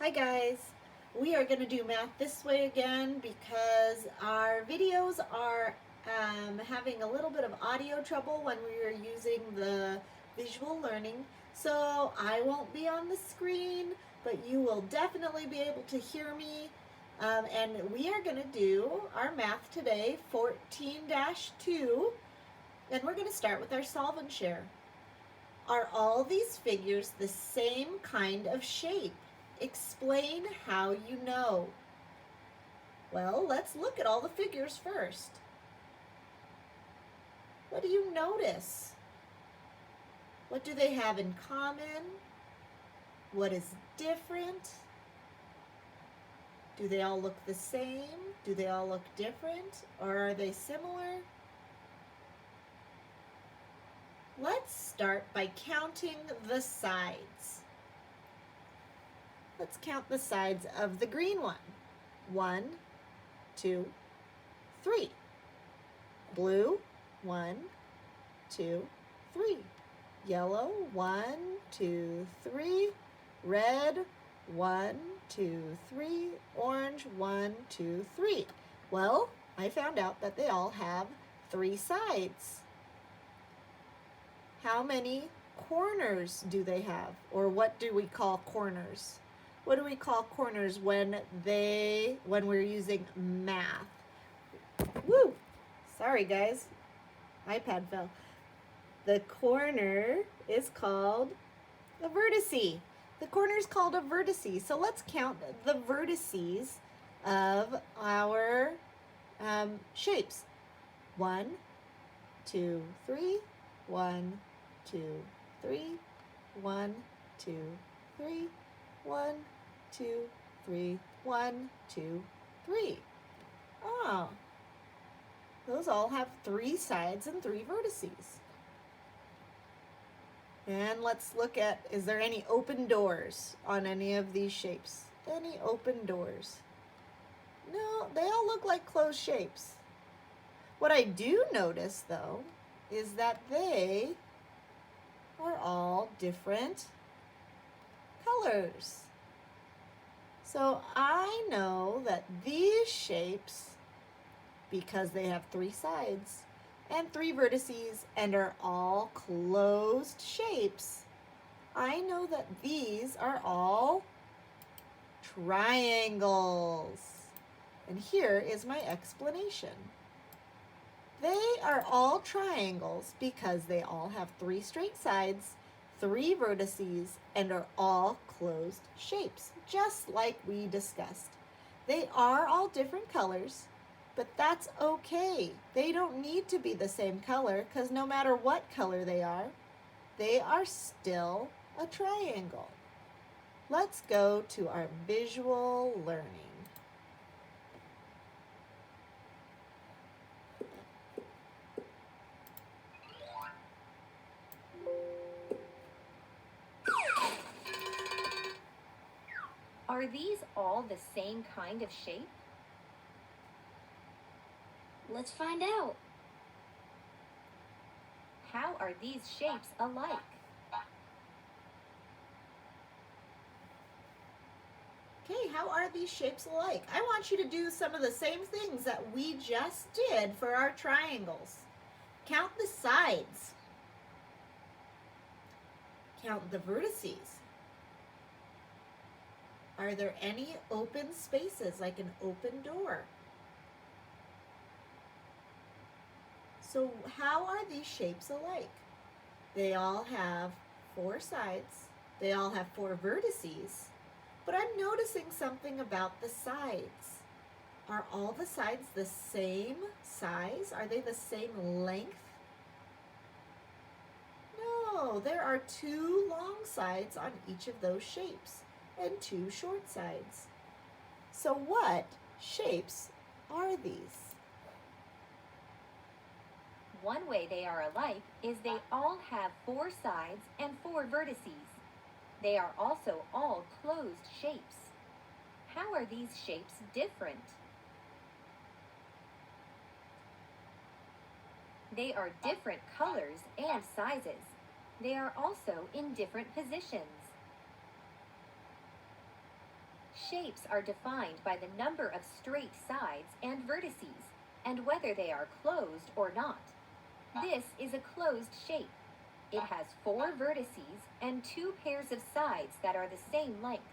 Hi guys, we are going to do math this way again because our videos are having a little bit of audio trouble when we are using the visual learning. So I won't be on the screen, but you will definitely be able to hear me. And we are going to do our math today, 14-2, and we're going to start with our solve and share. Are all these figures the same kind of shape? Explain how you know. Well, let's look at all the figures first. What do you notice? What do they have in common? What is different? Do they all look the same? Do they all look different? Or are they similar? Let's start by counting the sides. Let's count the sides of the green one. 1, 2, 3. Blue, 1, 2, 3. Yellow, 1, 2, 3. Red, 1, 2, 3. Orange, 1, 2, 3. Well, I found out that they all have 3 sides. How many corners do they have? Or what do we call corners? What do we call corners when we're using math? Woo! Sorry guys, iPad fell. The corner is called a vertice. The corner is called a vertice. So let's count the vertices of our shapes. 1, 2, 3. 1, 2, 3. 1, 2, 3. 1, 2, 3. 1, 2, 3. Oh, those all have 3 sides and 3 vertices. And let's look at, is there any open doors on any of these shapes? Any open doors? No, they all look like closed shapes. What I do notice, though, is that they are all different colors. So I know that these shapes, because they have 3 sides and 3 vertices and are all closed shapes, I know that these are all triangles. And here is my explanation. They are all triangles because they all have 3 straight sides, 3 vertices, and are all closed shapes, just like we discussed. They are all different colors, but that's okay. They don't need to be the same color because no matter what color they are still a triangle. Let's go to our visual learning. Are these all the same kind of shape? Let's find out. How are these shapes alike? Okay, how are these shapes alike? I want you to do some of the same things that we just did for our triangles. Count the sides. Count the vertices. Are there any open spaces, like an open door? So how are these shapes alike? They all have 4 sides. They all have 4 vertices. But I'm noticing something about the sides. Are all the sides the same size? Are they the same length? No, there are 2 long sides on each of those shapes and 2 short sides. So what shapes are these? One way they are alike is they all have 4 sides and 4 vertices. They are also all closed shapes. How are these shapes different? They are different colors and sizes. They are also in different positions. Shapes are defined by the number of straight sides and vertices, and whether they are closed or not. This is a closed shape. It has 4 vertices and 2 pairs of sides that are the same length.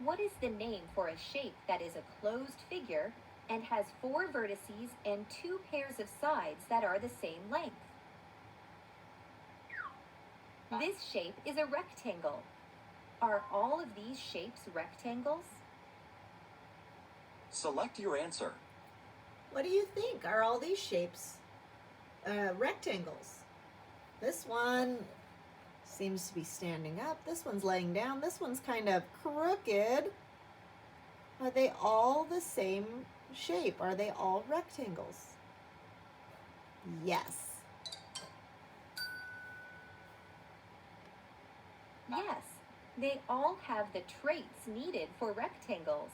What is the name for a shape that is a closed figure and has 4 vertices and 2 pairs of sides that are the same length? This shape is a rectangle. Are all of these shapes rectangles? Select your answer. What do you think? Are all these shapes rectangles? This one seems to be standing up. This one's laying down. This one's kind of crooked. Are they all the same shape? Are they all rectangles? Yes. Yes, they all have the traits needed for rectangles.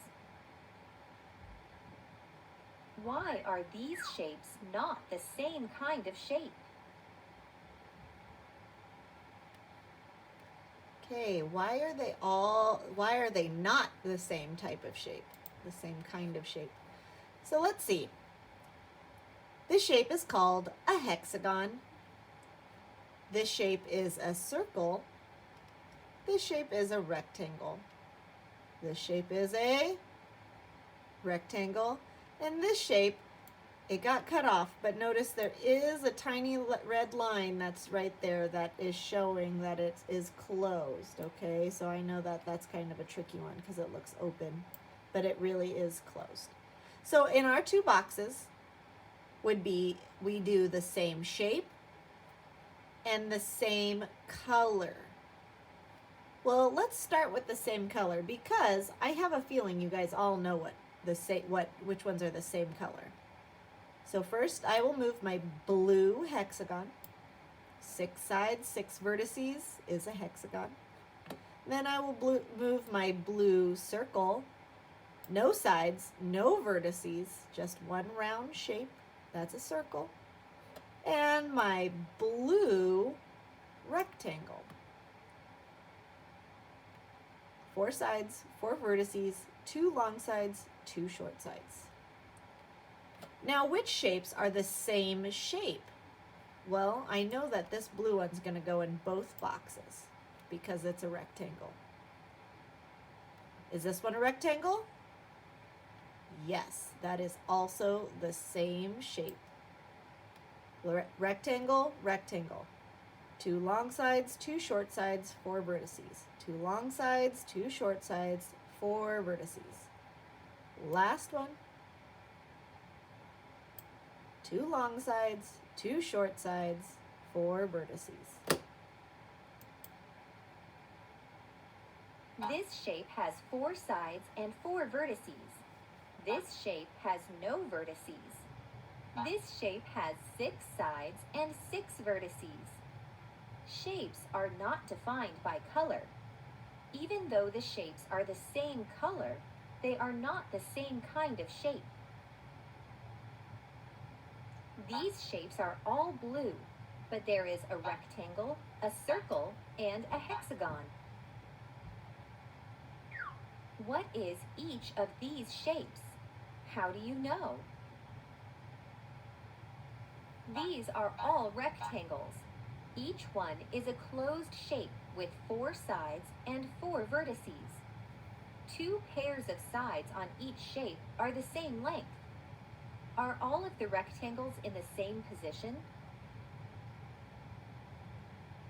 Why are these shapes not the same kind of shape? Okay, why are they not the same type of shape, the same kind of shape? So let's see. This shape is called a hexagon. This shape is a circle. This shape is a rectangle. This shape is a rectangle. And this shape, it got cut off, but notice there is a tiny red line that's right there that is showing that it is closed, okay? So I know that that's kind of a tricky one because it looks open, but it really is closed. So in our 2 boxes would be, we do the same shape and the same color. Well, let's start with the same color because I have a feeling you guys all know which ones are the same color. So first I will move my blue hexagon. 6 sides, 6 vertices is a hexagon. Then I will move my blue circle. No sides, no vertices, just one round shape. That's a circle. And my blue rectangle. 4 sides, 4 vertices, 2 long sides, 2 short sides. Now, which shapes are the same shape? Well, I know that this blue one's going to go in both boxes because it's a rectangle. Is this one a rectangle? Yes, that is also the same shape. Rectangle, rectangle. 2 long sides, 2 short sides, 4 vertices. 2 long sides, 2 short sides, 4 vertices. Last one. 2 long sides, 2 short sides, 4 vertices. This shape has 4 sides and 4 vertices. This shape has no vertices. This shape has 6 sides and 6 vertices. Shapes are not defined by color. Even though the shapes are the same color, they are not the same kind of shape. These shapes are all blue, but there is a rectangle, a circle, and a hexagon. What is each of these shapes? How do you know? These are all rectangles. Each one is a closed shape with 4 sides and 4 vertices. 2 pairs of sides on each shape are the same length. Are all of the rectangles in the same position?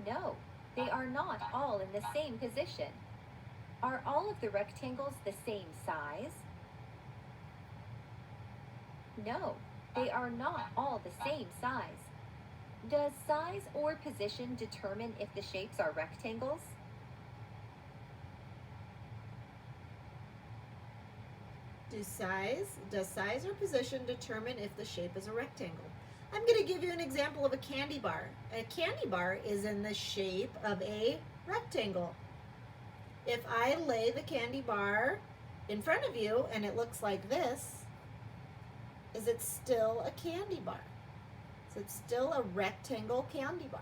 No, they are not all in the same position. Are all of the rectangles the same size? No, they are not all the same size. Does size or position determine if the shapes are rectangles? Does size or position determine if the shape is a rectangle? I'm going to give you an example of a candy bar. A candy bar is in the shape of a rectangle. If I lay the candy bar in front of you and it looks like this, is it still a candy bar? Is it still a rectangle candy bar?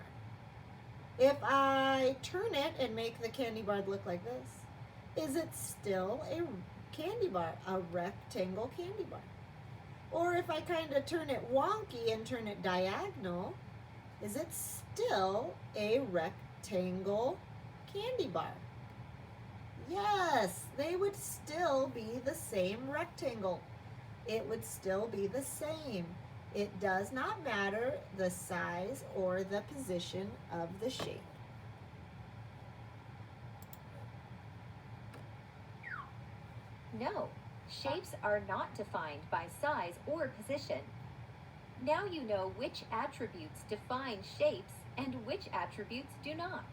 If I turn it and make the candy bar look like this, is it still a candy bar, a rectangle candy bar? Or if I kind of turn it wonky and turn it diagonal, is it still a rectangle candy bar? Yes, they would still be the same rectangle. It would still be the same. It does not matter the size or the position of the shape. No, shapes are not defined by size or position. Now you know which attributes define shapes and which attributes do not.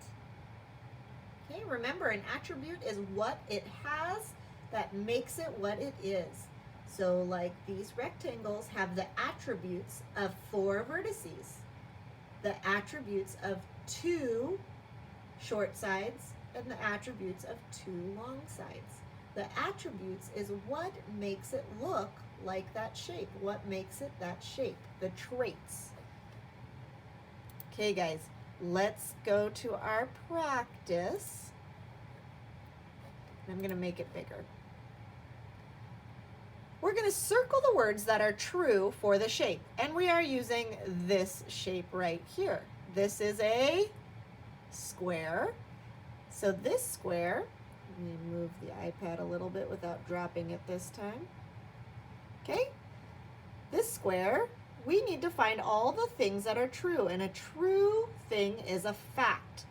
Okay, remember an attribute is what it has that makes it what it is. So like these rectangles have the attributes of 4 vertices, the attributes of 2 short sides, and the attributes of 2 long sides. The attributes is what makes it look like that shape, what makes it that shape, the traits. Okay guys, let's go to our practice. I'm going to make it bigger. We're going to circle the words that are true for the shape, and we are using this shape right here. This is a square. So this square, let me move the iPad a little bit without dropping it this time. Okay, this square, we need to find all the things that are true, and a true thing is a fact,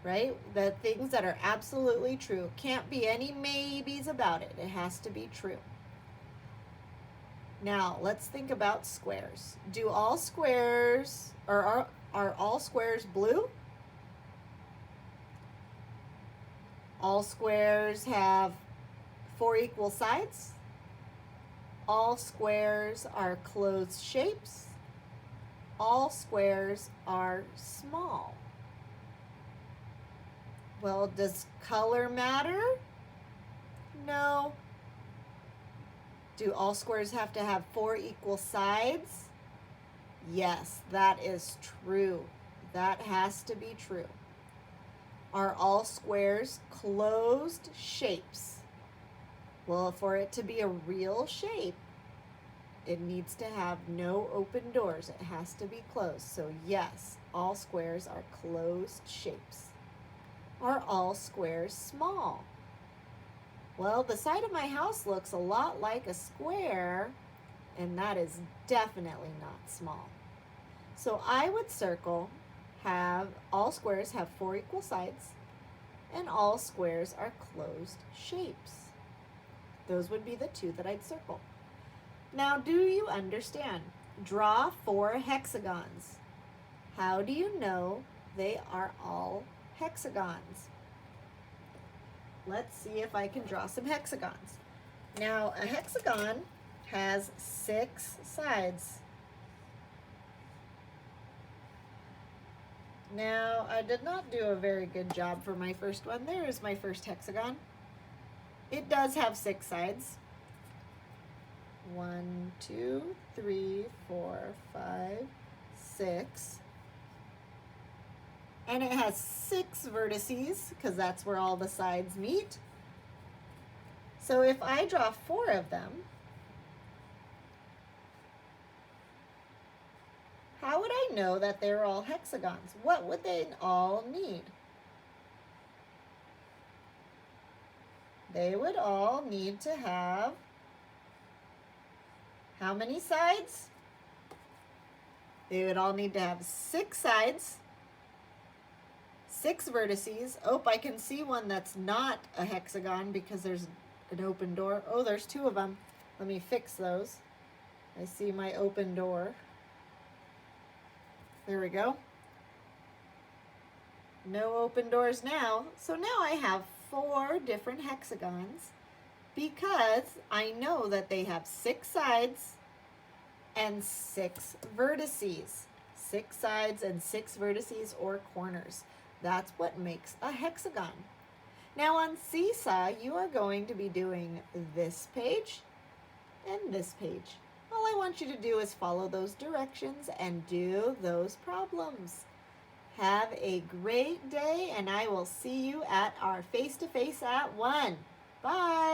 right? The things that are absolutely true. Can't be any maybes about it. It has to be true. Now, let's think about squares. Do all squares, or are all squares blue? All squares have 4 equal sides. All squares are closed shapes. All squares are small. Well, does color matter? No. Do all squares have to have 4 equal sides? Yes, that is true. That has to be true. Are all squares closed shapes? Well, for it to be a real shape, it needs to have no open doors. It has to be closed. So yes, all squares are closed shapes. Are all squares small? Well, the side of my house looks a lot like a square, and that is definitely not small. So I would circle, have all squares have 4 equal sides, and all squares are closed shapes. Those would be the 2 that I'd circle. Now, do you understand? Draw 4 hexagons. How do you know they are all hexagons? Let's see if I can draw some hexagons. Now, a hexagon has 6 sides. Now, I did not do a very good job for my first one. There is my first hexagon. It does have 6 sides. 1, 2, 3, 4, 5, 6. And it has 6 vertices, because that's where all the sides meet. So if I draw 4 of them, how would I know that they're all hexagons? What would they all need? They would all need to have how many sides? They would all need to have 6 sides, 6 vertices. Oh, I can see one that's not a hexagon because there's an open door. Oh, there's 2 of them. Let me fix those. I see my open door. There we go. No open doors now. So now I have 4 different hexagons because I know that they have 6 sides and 6 vertices. 6 sides and 6 vertices or corners. That's what makes a hexagon. Now on Seesaw, you are going to be doing this page and this page. All I want you to do is follow those directions and do those problems. Have a great day, and I will see you at our face-to-face at 1. Bye.